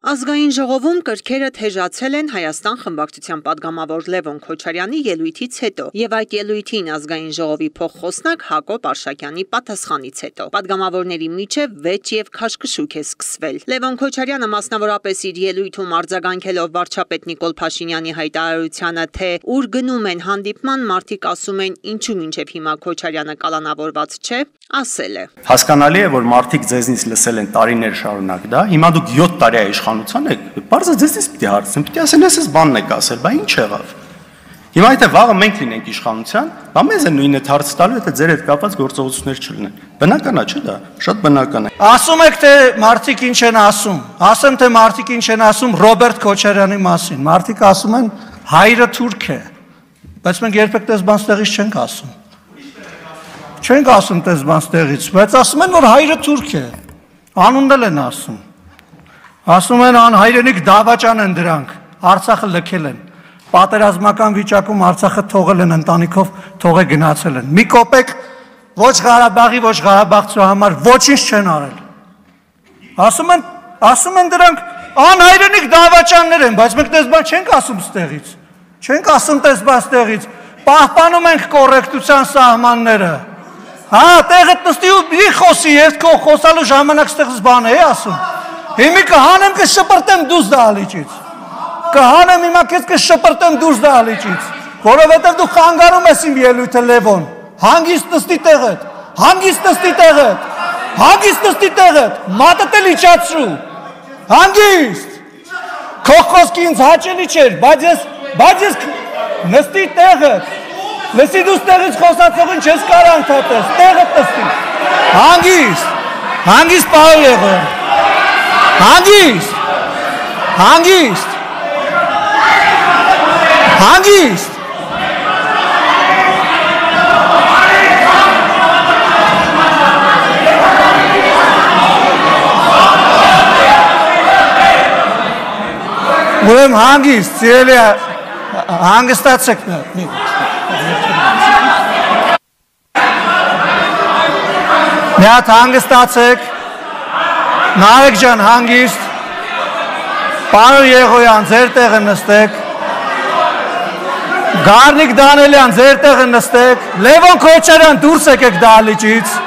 Ազգային ժողովում կրքերը թեժացել են Հայաստան խմբակցության պատգամավոր Լևոն Քոչարյանի ելույթից հետո եւ այդ ելույթին ազգային ժողովի փոխխոսնակ Հակոբ Արշակյանի պատասխանից հետո պատգամավորների միջև վեճ եւ քաշքշուկ է սկսվել։ Լևոն Քոչարյանը մասնավորապես իր ելույթում արձագանքելով վարչապետ Նիկոլ Փաշինյանի հայտարարությանը, թե ուր գնում են հանդիպման, մարդիկ ասում են ինչու մինչեւ հիմա Քոչարյանը կալանավորված չէ, ասել է. Հասկանալի է, որ մարդիկ ձեզնից լսել են տարիներ շարունակ դա, հիմա դուք 7 տարի է իշխանության եք, բարձր ձեզնից պիտի հարցնեմ, պիտի ասեն, ես բանն եք ասել, բա ինչ եղավ։ Հիմա եթե վաղը մենք լինենք իշխանության, բա մեզ է նույնը հարց տալու, եթե ձեր հետ կապված գործողություններ չլինեն։ Բնական է, չէ՞ դա, շատ բնական է։ Ասում եք, թե մարդիկ ինչ են ասում, ասեմ, թե մարդիկ ինչ են ասում Ռոբերտ Քոչարյանի մասին, մարդիկ ասում են հայրը թուրք է, բայց մենք երբեք դες բան ստեղից չենք ասում։ Չենք ասում դες բան ստեղից, բայց ասում են, որ հայրը թուրք է, անունն են ասում։ Ասում են անհայրենիք դավաճան են դրանք, Արցախը լքել են, պատերազմական վիճակում Արցախը թողել են ընտանիքով, թողե գնացել են։ Մի կոպեկ ոչ Ղարաբաղի, ոչ Ղարաբաղցու համար ոչինչ չեն արել։ Ասում են դրանք անհայրենիք դավաճաններ են, բայց մենք դες բան չենք ասում ստեղից։ Չենք ասում դες բան ստեղից։ Պահպանում ենք կոռեկտության սահմանները։ Հա, տեղդ նստի ու մի խոսի, ես քո խոսալու ժամանակ ստեղից բան է ասում։ Հիմա կհանեմ կշպրտեմ դուրս դահլիճից։ Կհանեմ հիմա քեզ կշպրտեմ դուրս դահլիճից, որովհետև դու խանգարում ես իմ ելույթը Լևոն։ Հանգիստ նստի տեղդ, հանգիստ նստի տեղդ, հանգիստ նստի տեղդ, մատդ էլ իջացրու։ Հանգիստ։ Քո խոսքը ինձ հաճելի չէր, բայց ես նստի տեղդ։ Լսի դու տեղից խոսացողին չես կարող ընդհատես, տեղդ նստի։ Հանգիստ, հանգիստ պարոն Լևոն։ Հանգիստ, հանգիստ, հանգիստ։ Ուրեմն հանգիստ, սիրելի հանգստացեք մի։ Մի հատ հանգստացեք, Նարեկ ջան հանգիստ, պարոն Եղոյան ձեր տեղը նստեք, Գառնիկ Դանելյան ձեր տեղը նստեք, Լևոն Քոչարյան դուրս եկեք դահլիճից։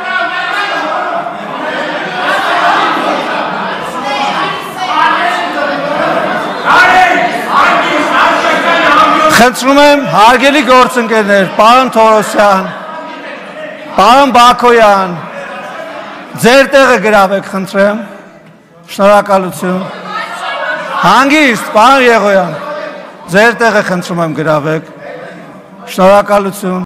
Խնդրում եմ հարգելի գործընկերներ, պարոն Թորոսյան, պարոն Բաքոյան, ձեր տեղը գրավեք, խնդրեմ, շնորհակալություն։ Հանգիստ, պարոն Եղոյան, ձեր տեղը խնդրում եմ գրավեք, շնորհակալություն։